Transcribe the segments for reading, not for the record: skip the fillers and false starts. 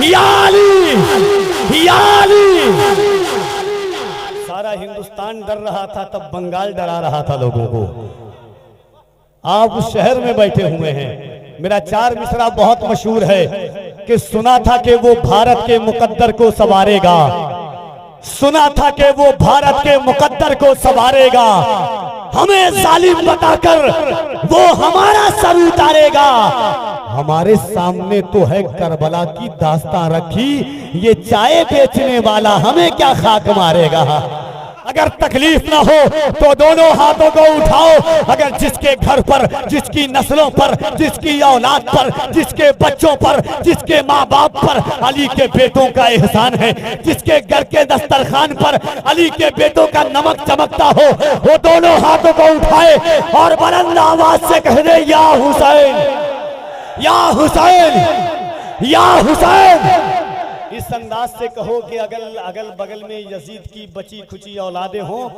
या अली, या अली। सारा हिंदुस्तान डर रहा था, तब बंगाल डरा रहा था लोगों को। आप उस शहर में बैठे हुए हैं। मेरा 4 मिसरा बहुत मशहूर है कि सुना था कि वो भारत के मुकद्दर को संवारेगा, सुना था कि वो भारत के मुकद्दर को संवारेगा, हमें जालिम बताकर वो हमारा सर उतारेगा। हमारे सामने तो है करबला की दास्तां रखी, ये चाय बेचने वाला हमें क्या खाक मारेगा। अगर तकलीफ ना हो तो दोनों हाथों को उठाओ। अगर जिसके घर पर, जिसकी नस्लों पर, जिसकी औलाद पर, जिसके बच्चों पर, जिसके माँ बाप पर अली के बेटों का एहसान है, जिसके घर के दस्तरखान पर अली के बेटों का नमक चमकता हो, वो दोनों हाथों को उठाए और बुलंद आवाज से कह दे, या हुसैन, या हुसैन, या हुसैन। इस अंदाज से कहो कि अगल बगल में यजीद की बची खुची औलादे हों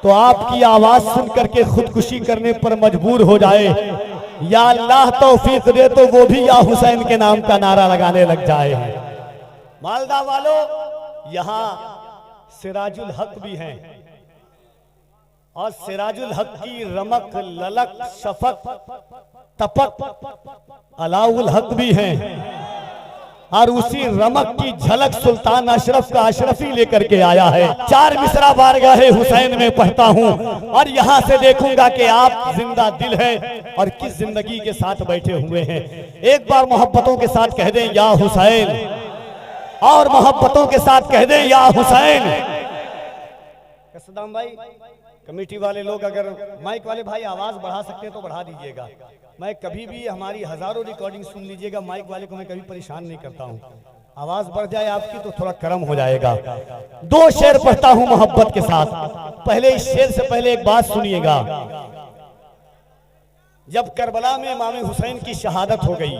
तो आपकी आवाज सुन करके खुदकुशी करने पर मजबूर हो जाए। या अल्लाह तौफीक दे तो वो भी या हुसैन के नाम का नारा लगाने लग जाए। मालदा वालों, यहाँ सिराजुल हक भी हैं और सिराजुल हक की रमक, ललक, शफक, तपक अलाउल हक भी हैं और उसी रमक की झलक सुल्तान अशरफ का अशरफी लेकर के आया है। 4 मिसरा बारगाहे हुसैन में पढ़ता हूँ और यहाँ से देखूंगा कि आप जिंदा दिल हैं और किस जिंदगी के साथ बैठे हुए हैं। एक बार मोहब्बतों के साथ कह दें, या हुसैन, और मोहब्बतों के साथ कह दें, या हुसैन। सदाम भाई, कमेटी वाले लोग अगर माइक वाले भाई आवाज बढ़ा सकते हैं तो बढ़ा दीजिएगा। मैं कभी भी, हमारी हजारों रिकॉर्डिंग सुन लीजिएगा, माइक वाले को मैं कभी परेशान नहीं करता हूं। आवाज बढ़ जाए आपकी तो थोड़ा कर्म हो जाएगा। 2 शेर पढ़ता हूं मोहब्बत के साथ। पहले इस शेर से पहले एक बात सुनिएगा। जब करबला में इमाम हुसैन की शहादत हो गई,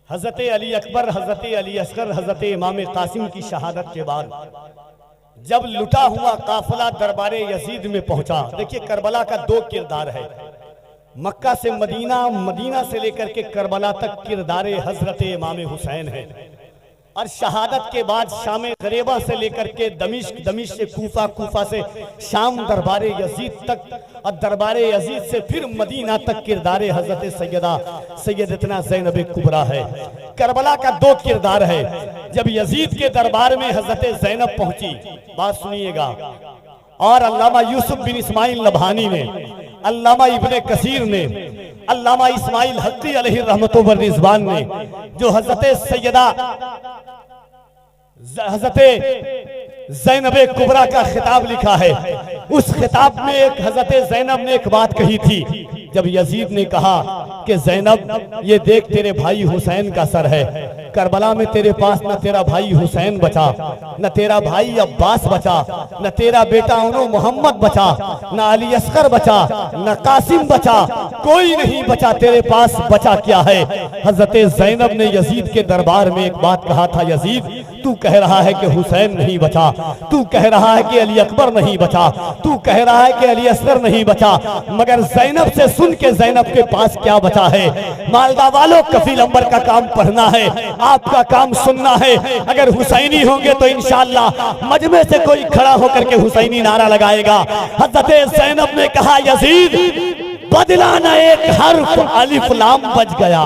हजरत अली अकबर, हजरत अली असगर, हजरत इमाम कासिम की शहादत के बाद जब लुटा हुआ काफिला दरबारे यजीद में पहुंचा। देखिए, करबला का 2 किरदार है। मक्का से मदीना, मदीना से लेकर के करबला तक किरदारे हजरत इमाम हुसैन है। और शहादत के बाद शाम गरीबा से लेकर के दमिश्क, दमिश्क से कूफा, कूफा से शाम दरबारे यजीद तक और दरबारे यजीद से फिर मदीना तक किरदारे हजरत सैयदतना ज़ैनब कुबरा है। करबला का 2 किरदार है। जब यजीद के दरबार में हजरत ज़ैनब पहुंची, बात सुनिएगा, और अल्लामा यूसुफ बिन इस्माइल नबहानी ने, अल्लामा इब्ने कसीर ने, अल्लामा इस्माइल हक्की अलैहि रहमतुल्लाह व रिज़वान ने जो हजरत ज़ैनब कुबरा का खिताब लिखा है, उस खिताब में एक हजरत ज़ैनब ने एक बात कही थी। जब यजीद ने कहा कि ज़ैनब, ये देख तेरे भाई हुसैन का सर है, करबला में तेरे पास न तेरा भाई हुसैन बचा, न तेरा भाई अब्बास बचा, न तेरा बेटा उनो मोहम्मद बचा, न अली असगर बचा, न कासिम बचा, कोई नहीं बचा, तेरे पास बचा क्या है। हजरत ज़ैनब ने यजीद के दरबार में एक बात कहा था, यजीद तू कह रहा है कि हुसैन नहीं बचा, तू कह रहा है कि अली अकबर नहीं बचा, तू कह रहा है कि अली असगर नहीं बचा, मगर ज़ैनब से सुन के ज़ैनब के पास क्या बचा है। मालदा वालों, कफील अंबर का काम पढ़ना है, आपका काम सुनना है। अगर हुसैनी होंगे तो इंशाअल्लाह मजमे से कोई खड़ा होकर के हुसैनी नारा लगाएगा। हजरत ज़ैनब ने कहा, यजीद बदला न एक हर्फ, अलिफ लाम बच गया।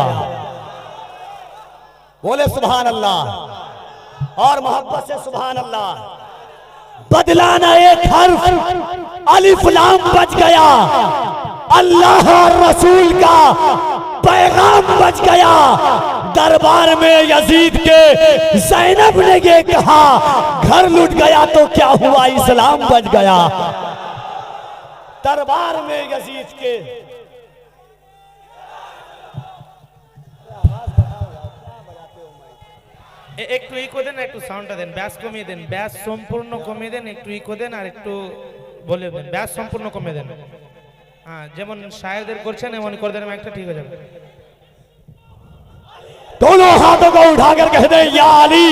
बोले सुभान अल्लाह और मोहब्बत से सुभान अल्लाह। बदला न एक हर्फ, अलिफ लाम बच गया, अल्लाह और रसूल का पैगाम बच गया। दरबार में यजीद के ज़ैनब ने ये कहा, घर लुट गया तो क्या हुआ, इस्लाम बच गया। दरबार में यजीद के একটু ইকো দেন, একটু সাউন্ডটা দেন, ব্যাস কমিয়ে দেন, ব্যাস সম্পূর্ণ কমিয়ে দেন, একটু ইকো দেন আর একটু বলে দেন, ব্যাস সম্পূর্ণ কমিয়ে দেন। হ্যাঁ, যেমন শায়েরদের করছেন এমন করে দেন, একটা ঠিক হয়ে যাবে। दोनों हाथों को उठाकर कह दे, या अली,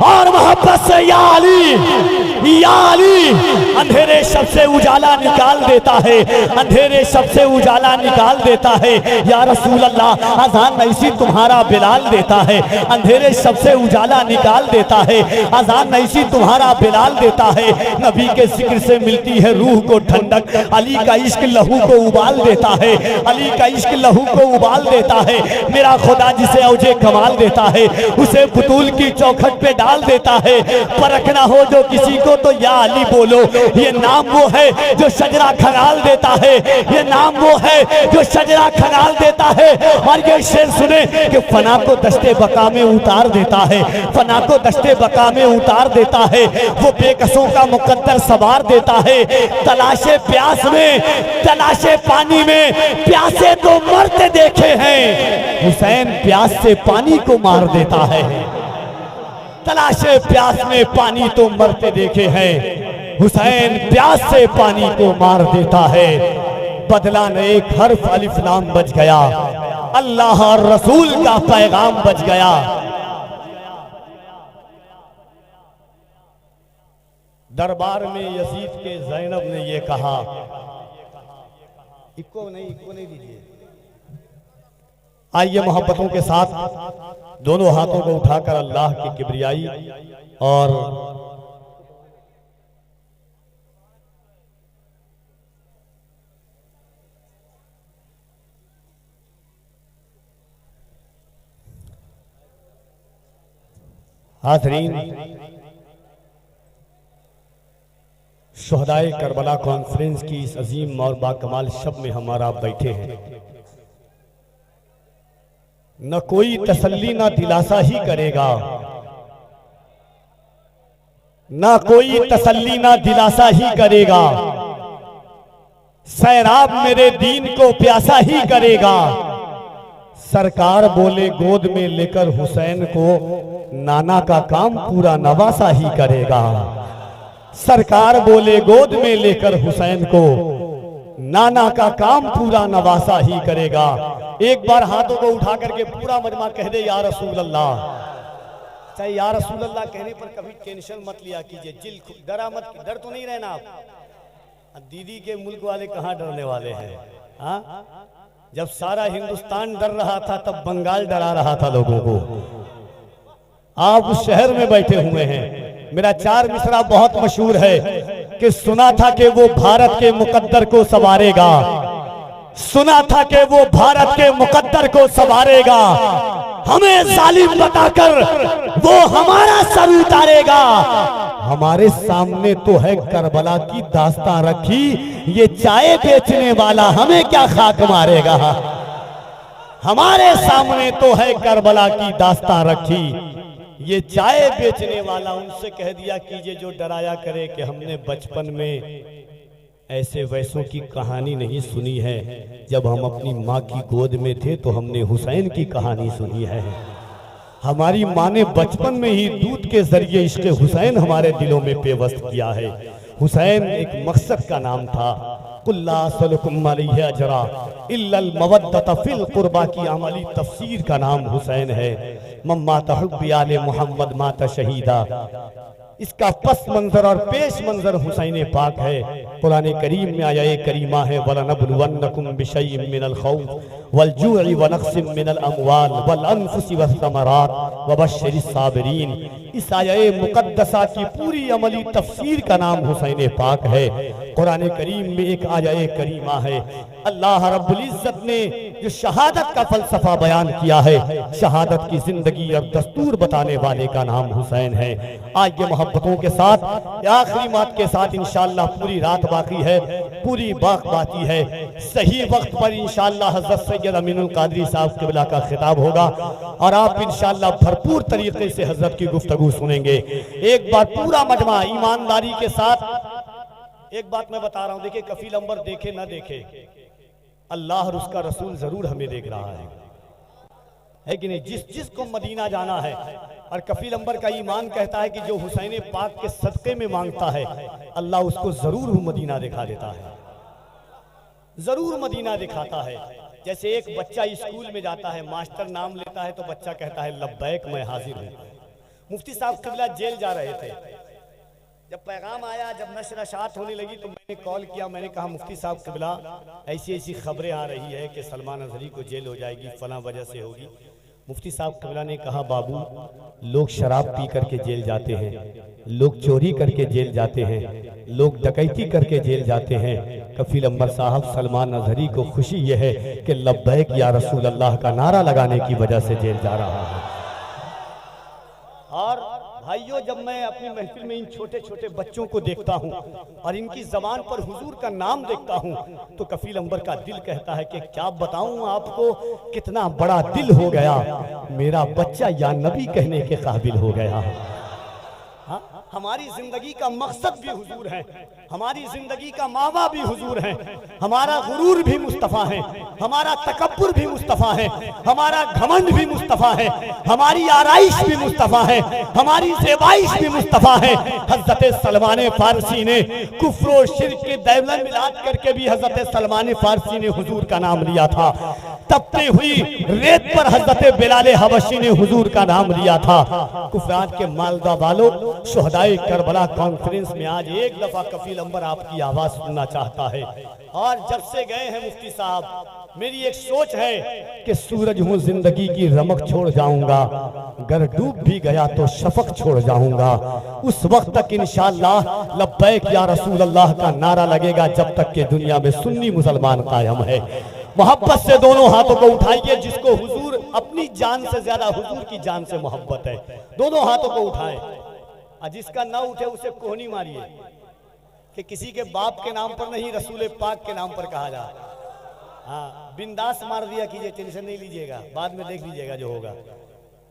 और मोहब्बत से या अली या अली। अंधेरे सबसे उजाला निकाल देता है, अंधेरे सबसे उजाला निकाल देता है। या रसूल अल्लाह, अजान नईसी तुम्हारा बिलाल देता है, अंधेरे सबसे उजाला निकाल देता है। अजान नईसी तुम्हारा बिलाल देता है। नबी के जिक्र से मिलती है रूह को ठंडक, अली का इश्क लहू को उबाल देता है, अली का इश्क लहू को उबाल देता है। मेरा खुदा जिसे औजे कमाल देता है, उसे बुतूल की चौखट पे डाल देता है। परखना हो जो किसी को तो या अली बोलो, ये नाम वो है जो शजरा खंगाल देता है, ये नाम वो है जो शजरा खंगाल देता है। और ये शेर सुने कि फना को दस्ते बका में उतार देता है, फना को दस्ते बका में उतार देता है। वो बेकसों का मुकद्दर सवार देता है। तलाशे प्यास में, तलाशे पानी में, प्यासे तो मरते देखे हैं, हुसैन प्यास से पानी को मार देता है। तलाशे प्यास में पानी तो मरते देखे हैं, हुसैन प्यास से पानी को मार देता है। बदला न एक हर्फ अलिफ लाम बच गया, अल्लाह और रसूल का पैगाम बच गया। दरबार में यजीद के ज़ैनब ने ये कहा, इको नहीं दीजिए। आइए मोहब्बतों के साथ दोनों हाथों को उठाकर अल्लाह की किबरियाई और हाज़रीन, शुहदाए करबला कॉन्फ्रेंस की इस अजीम और बाकमाल शब में हमारा बैठे हैं। न कोई तसल्ली ना दिलासा ही करेगा, ना कोई तसल्ली ना दिलासा ही करेगा। सैराब मेरे दीन को प्यासा ही करेगा। सरकार बोले गोद में लेकर हुसैन को, नाना का काम पूरा नवासा ही करेगा। सरकार बोले गोद में लेकर हुसैन को, नाना का काम पूरा नवासा ही करेगा। एक बार हाथों को उठा करके पूरा मजमा कह दे या रसूल अल्लाह। चाहे या रसूल अल्लाह कहने पर कभी टेंशन मत लिया कीजिए, दिल डरा मत, डर तो नहीं रहना आप। दीदी के मुल्क वाले कहाँ डरने वाले हैं? हाँ, जब सारा हिंदुस्तान डर रहा था तब बंगाल डरा रहा था लोगों को। आप उस शहर में बैठे हुए हैं। मेरा चार मिसरा बहुत मशहूर है कि सुना था कि वो भारत के मुकद्दर को संवारेगा, सुना था कि वो भारत के मुकद्दर को संवारेगा। हमें जालिम बताकर वो हमारा सर उतारेगा। हमारे सामने तो है करबला की दास्तां रखी, ये चाय बेचने वाला हमें क्या खाक मारेगा। हमारे सामने तो है करबला की दास्तां रखी, ये चाय बेचने वाला। उनसे कह दिया कीजिए जो डराया करे कि हमने बचपन में ऐसे वैसों की कहानी नहीं सुनी है। जब हम अपनी माँ की गोद में थे तो हमने हुसैन की कहानी सुनी है। हमारी माँ ने बचपन में ही दूध के जरिए इश्क़ हुसैन हमारे दिलों में पेवस्त किया है। हुसैन एक मकसद का नाम था। कुल्ला सलकुम अलैहि अजरा इल्लल मवद्दत फिल कुर्बा की अमली तफसीर का नाम हुसैन है। मम्मा तहुब्बी आले मोहम्मद माता शहीदा, इसका पस मंजर और पेश मंजर हुसैन पाक है। कुरान करीम में आया एक करीमा है, वलनबलुवन्नकुम बिशैइन मिनल खौफ वल जूइ व नक्सिम मिनल अमवाल वल अनफुसि वस्समरात वबश्शिरिस साबिरीन। इस आये मुकद्दसा की पूरी अमली तफसीर का नाम हुसैन पाक है। कुरान करीम में एक आया करीमा है, अल्लाह रब्बुल इज्जत ने जो शहादत का फलसफा बयान किया है, शहादत की जिंदगी और दस्तूर बताने वाले का नाम हुसैन है। आज ये मोहब्बतों के साथ आखिरी बात के साथ इंशाअल्लाह पूरी रात बाकी है, पूरी बात बाकी है। सही वक्त पर इंशाअल्लाह हज़रत सैयद अमीनुल कादरी साहब क़िबला का खिताब होगा और आप इंशाअल्लाह भरपूर तरीके से हज़रत की गुफ्तगू सुनेंगे। एक बार पूरा मजमा ईमानदारी के साथ एक बात मैं बता रहा हूं, देखिए कफील अंबर देखे ना देखे, अल्लाह और उसका रसूल जरूर हमें देख रहा है कि नहीं। जिस को मदीना जाना है और कफील अंबर का ईमान कहता है कि जो हुसैन पाक के सदक़े में मांगता है अल्लाह उसको जरूर मदीना दिखा देता है, जरूर मदीना दिखाता है। जैसे एक बच्चा स्कूल में जाता है, मास्टर नाम लेता है तो बच्चा कहता है लब्बैक मैं हाजिर हूँ। मुफ्ती साहब किबला जेल जा रहे थे। जब पैगाम आया, जब नशर होने लगी तो मैंने कॉल किया, मैंने कहा मुफ्ती साहब किबला ऐसी ऐसी खबरें आ रही है कि सलमान अजहरी को जेल हो जाएगी, फला वजह से होगी। मुफ्ती साहब किबला ने कहा बाबू, लोग शराब पी करके जेल जाते हैं, लोग चोरी करके जेल जाते हैं, लोग डकैती करके जेल जाते हैं। कफील अंबर साहब, सलमान अजहरी को खुशी यह है कि लब्बैक या रसूल अल्लाह का नारा लगाने की वजह से जेल जा रहा है। और भाइयों, जब मैं अपनी महफिल में इन छोटे छोटे बच्चों को देखता हूँ और इनकी जबान पर हुजूर का नाम देखता हूँ तो कफील अंबर का दिल कहता है कि क्या बताऊँ आपको, कितना बड़ा दिल हो गया, मेरा बच्चा या नबी कहने के काबिल हो गया। हाँ, हमारी जिंदगी का मकसद भी हुजूर है, हमारी जिंदगी का मावा भी हुजूर है, हमारा गुरूर भी मुस्तफ़ा है, हमारा तकब्बुर भी मुस्तफ़ा है, हमारा घमंड भी मुस्तफ़ा है, हमारी आराइश भी मुस्तफ़ा है, हमारी ज़ेबाइश भी मुस्तफ़ा है। हज़रत सलमान फारसी ने कुफ्र शिर्क के दैवलन मिलाद करके भी हज़रत सलमान फारसी ने हुजूर का नाम लिया था। तपती हुई रेत पर हज़रत बिलाल हबशी ने हुजूर का नाम लिया था। कुफरान के मालदा वालों, शुहदाए करबला कॉन्फ्रेंस में आज एक दफा कफील अंबर आपकी आवाज सुनना चाहता है। और जब से गए हैं मुफ्ती साहब, मेरी एक सोच है कि सूरज हूँ जिंदगी की रमक छोड़ जाऊंगा, अगर डूब भी गया तो शफक छोड़ जाऊंगा। उस वक्त तक इंशाअल्लाह लब्बैक या रसूल अल्लाह का नारा लगेगा जब तक के दुनिया में सुन्नी मुसलमान कायम है। मोहब्बत से दोनों हाथों को उठाइए, जिसको हुजूर अपनी जान से ज्यादा हुजूर की जान से मोहब्बत है, दोनों हाथों को उठाएं। और जिसका ना उठे उसे कोहनी मारिए कि किसी के बाप के नाम पर नहीं, रसूल पाक के नाम पर कहा जाए। हाँ, बिंदास मार दिया कीजिए, टेंशन नहीं लीजिएगा, बाद में देख लीजिएगा जो होगा।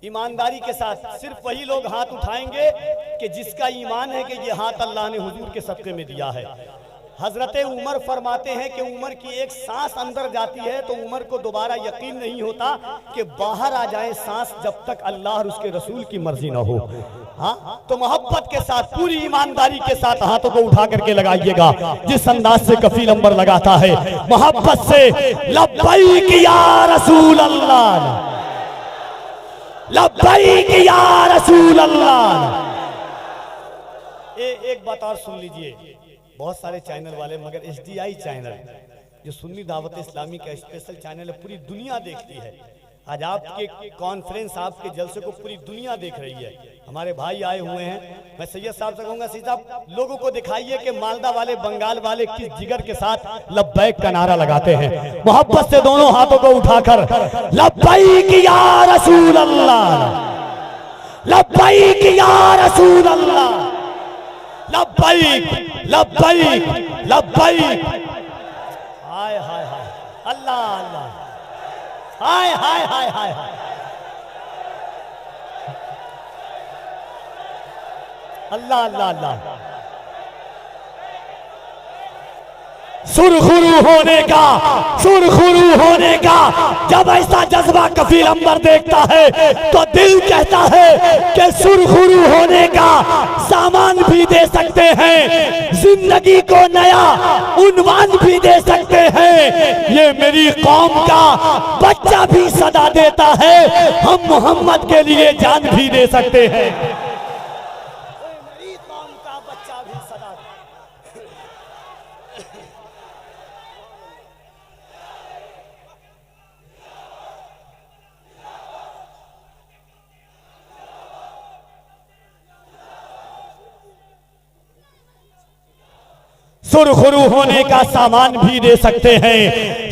ईमानदारी के साथ सिर्फ वही लोग हाथ उठाएंगे कि जिसका ईमान है कि ये हाथ अल्लाह ने हुजूर के सदक़े में दिया है। हजरत उमर फरमाते हैं कि उमर की एक सांस अंदर जाती है तो उमर को दोबारा यकीन नहीं होता कि बाहर आ जाए सांस, जब तक अल्लाह और उसके रसूल की मर्जी ना हो। हाँ, तो मोहब्बत के साथ, पूरी ईमानदारी के साथ हाथों को उठा करके लगाइएगा, जिस अंदाज से कफील अंबर लगाता है मोहब्बत से। लब्बैक या रसूल अल्लाह, लब्बैक या रसूल अल्लाह। एक बात और सुन लीजिए, बहुत सारे चैनल वाले, मगर SDI चैनल जो सुन्नी दावत इस्लामी का स्पेशल चैनल है, पूरी दुनिया देखती है। आज आपके कॉन्फ्रेंस, आपके जलसे को पूरी दुनिया देख रही है। हमारे भाई आए हुए हैं, मैं सैयद साहब से कहूंगा, सैयद साहब लोगों को दिखाइए कि मालदा वाले, बंगाल वाले किस जिगर के साथ लब्बैक का नारा लगाते हैं। मोहब्बत से दोनों हाथों को उठाकर लब्बैक या रसूल अल्लाह, लब्बैक या रसूल अल्लाह, लब्बैक लब्बैक लब्बैक। हाय हाय हाय, अल्लाह अल्लाह, हाय हाय हाय हाय हाय, अल्लाह अल्लाह अल्लाह। सुरखुरू होने का, सुरखुरू होने का जब ऐसा जज्बा कफील अंबर देखता है तो दिल कहता है कि सुरखुरू होने का सामान भी दे सकते हैं, जिंदगी को नया उन्वान भी दे सकते हैं। ये मेरी कौम का बच्चा भी सदा देता है, हम मोहम्मद के लिए जान भी दे सकते हैं। मेरी कौम का बच्चा भी सदा सुरखुरू होने का सामान भी दे सकते हैं,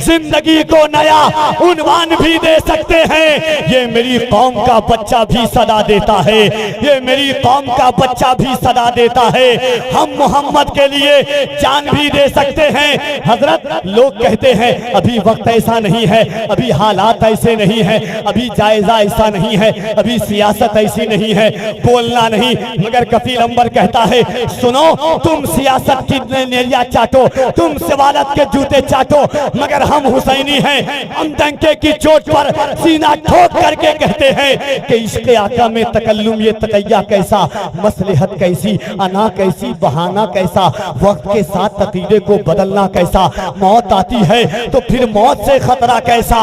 जिंदगी को नया उन्वान भी दे सकते हैं। ये मेरी कौम का बच्चा भी सदा देता है, ये मेरी कौम का बच्चा भी सदा देता है, हम मोहम्मद के लिए जान भी दे सकते हैं। हजरत, लोग कहते हैं अभी वक्त ऐसा नहीं है, अभी हालात ऐसे नहीं है, अभी जायजा ऐसा नहीं है, अभी सियासत ऐसी नहीं है, बोलना नहीं। मगर कफील अंबर कहता है, सुनो, तुम सियासत की नेरिया चाटो, तुम सिवालत के जूते चाटो, मगर हम हुसैनी हैं। हम डंके की चोट पर सीना ठोक करके कहते हैं कि इश्क़ आका में तकल्लुम, ये तकैया कैसा, मसलहत कैसी, अना कैसी, बहाना कैसा, वक्त के साथ तकीदे को बदलना कैसा, मौत आती है तो फिर मौत से खतरा कैसा।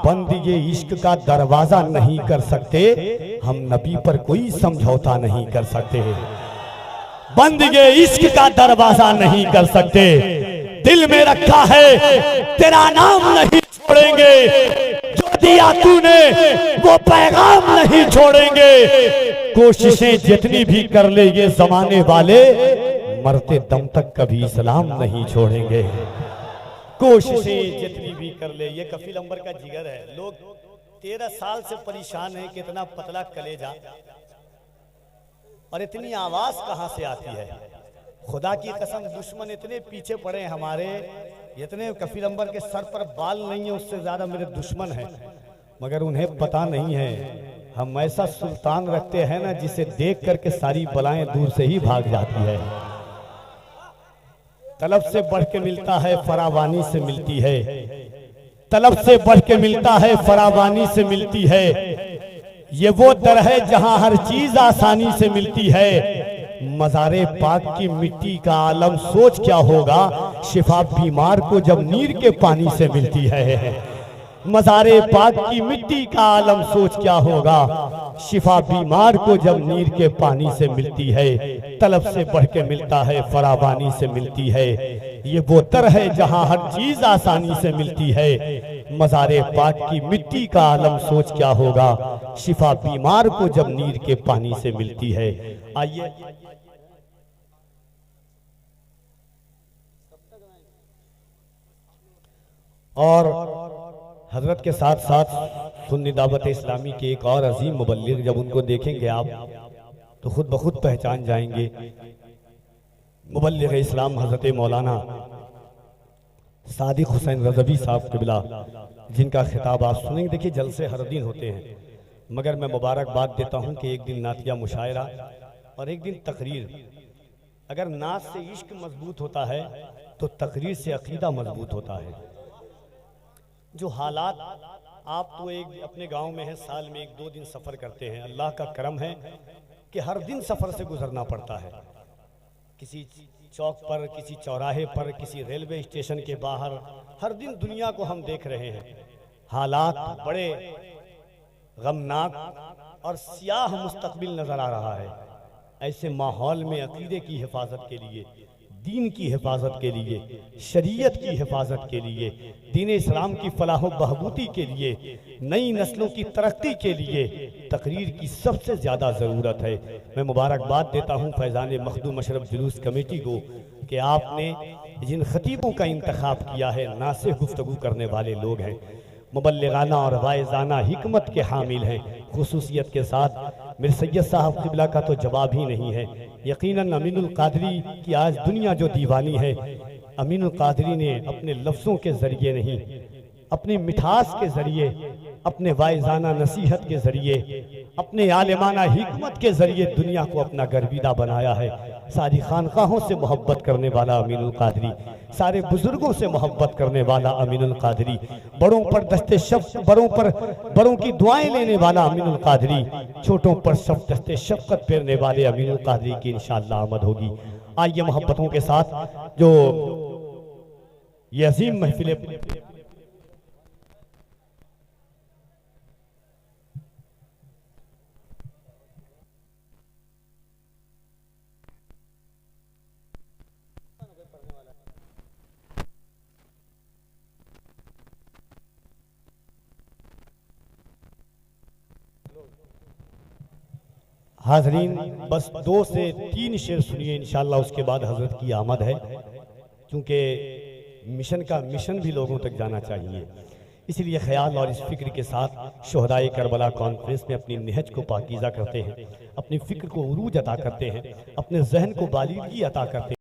बंद ये इश्क का दरवाजा नहीं कर सकते, हम नबी पर कोई समझौता नहीं कर सकते। बंद ये इश्क का दरवाजा नहीं कर सकते, दिल में रखा है तेरा नाम नहीं छोड़ेंगे, जो दिया तूने वो पैगाम नहीं छोड़ेंगे। कोशिशें जितनी भी कर ले ये जमाने वाले, मरते दम तक कभी इस्लाम नहीं छोड़ेंगे। कोशिशें जितनी भी कर ले, ये कफील अंबर का जिगर है। लोग 13 साल से परेशान है, कितना पतला कलेजा और इतनी आवाज कहां से आती है। खुदा की कसम दुश्मन इतने पीछे पड़े हैं हमारे, इतने कफील अंबर के सर पर बाल नहीं है उससे ज्यादा मेरे दुश्मन हैं, मगर उन्हें पता नहीं है हम ऐसा सुल्तान रखते हैं ना जिसे देख करके सारी बलाएं दूर से ही भाग जाती है। तलब से बढ़ के मिलता है फरावानी से मिलती है, तलब से बढ़ के मिलता है फरावानी से मिलती है। ये वो दर है जहां हर चीज आसानी से मिलती है। मज़ारे पाक की मिट्टी का आलम सोच क्या होगा, शिफा बीमार को जब नीर के पानी से मिलती है। मज़ारे पाक की मिट्टी का आलम सोच क्या होगा, शिफा बीमार को जब नीर के पानी से मिलती है। तलब से बढ़ के मिलता है फरावानी से मिलती है। ये वो दर है जहां हर चीज आसानी से मिलती है। मज़ारे पाक की मिट्टी का आलम सोच क्या होगा, शिफा बीमार को जब नीर के पानी से मिलती है। आइए और हजरत के साथ साथ सुन्नी दावत इस्लामी के एक और अजीम मुबल्लिग, जब उनको देखेंगे आप तो खुद ब खुद पहचान जाएंगे। मुबल्लिग इस्लाम हजरत मौलाना सादिक हुसैन रज़वी साहब क़िबला, जिनका खिताब आप सुनेंगे। देखिए जलसे हर दिन होते हैं, मगर मैं मुबारकबाद देता हूं कि एक दिन नातिया मुशायरा और एक दिन तकरीर। अगर नात से इश्क मजबूत होता है तो तकरीर से अकीदा मजबूत होता है। जो हालात आप तो एक अपने गांव में है, साल में 1-2 दिन सफ़र करते हैं, अल्लाह का करम है कि हर दिन सफ़र से गुजरना पड़ता है। किसी चौक पर, किसी चौराहे पर, किसी रेलवे स्टेशन के बाहर, हर दिन दुनिया को हम देख रहे हैं। हालात बड़े गमनाक और सियाह मुस्तकबिल नज़र आ रहा है। ऐसे माहौल में अकीदे की हिफाजत के लिए, दीन की हिफाजत के लिए, शरीयत की हिफाजत के लिए, दीन इस्लाम की फलाह बहबूदी के लिए, नई नस्लों की तरक्की के लिए तकरीर की सबसे ज़्यादा ज़रूरत है। मैं मुबारकबाद देता हूँ फैज़ान मखदूम अशरफ जुलूस कमेटी को कि आपने जिन खतीबों का इंतखाब किया है, नासिह गुफ्तगू करने वाले लोग हैं, मुबल्लिगाना और वाइज़ाना हिकमत के हामिल हैं। खुसूसियत के साथ मेरे सैयद साहब क़िबला का तो जवाब ही नहीं है। यकीनन अमीनुल कादरी की आज दुनिया जो दीवानी है, अमीनुल कादरी ने अपने लफ्ज़ों के ज़रिए नहीं, अपनी मिठास के ज़रिए, अपने वाइज़ाना नसीहत के ज़रिए, अपने आलिमाना हिकमत के ज़रिए दुनिया को अपना गर्विदा बनाया है। सारी खानकाहों से मोहब्बत करने वाला अमीनुल कादरी, सारे बुजुर्गों से मोहब्बत करने वाला अमीनुल कादरी, बड़ों पर दस्ते शफ़्क़त, बड़ों की दुआएं लेने वाला अमीनुल कादरी, छोटों पर दस्ते शफ़्क़त फेरने वाले अमीनुल कादरी की इंशाअल्लाह आमद होगी। आइए मोहब्बतों के साथ जो ये अजीम महफिल हाजरीन, बस 2 से 3 शेर सुनिए, इंशाअल्लाह उसके बाद हजरत की आमद है। क्योंकि मिशन का मिशन भी लोगों तक जाना चाहिए, इसलिए ख्याल और इस फिक्र के साथ शुहदाए करबला कॉन्फ्रेंस में अपनी निहज को पाकीज़ा करते हैं, अपनी फिक्र को उरूज अता करते हैं, अपने जहन को बालीगी अता करते हैं।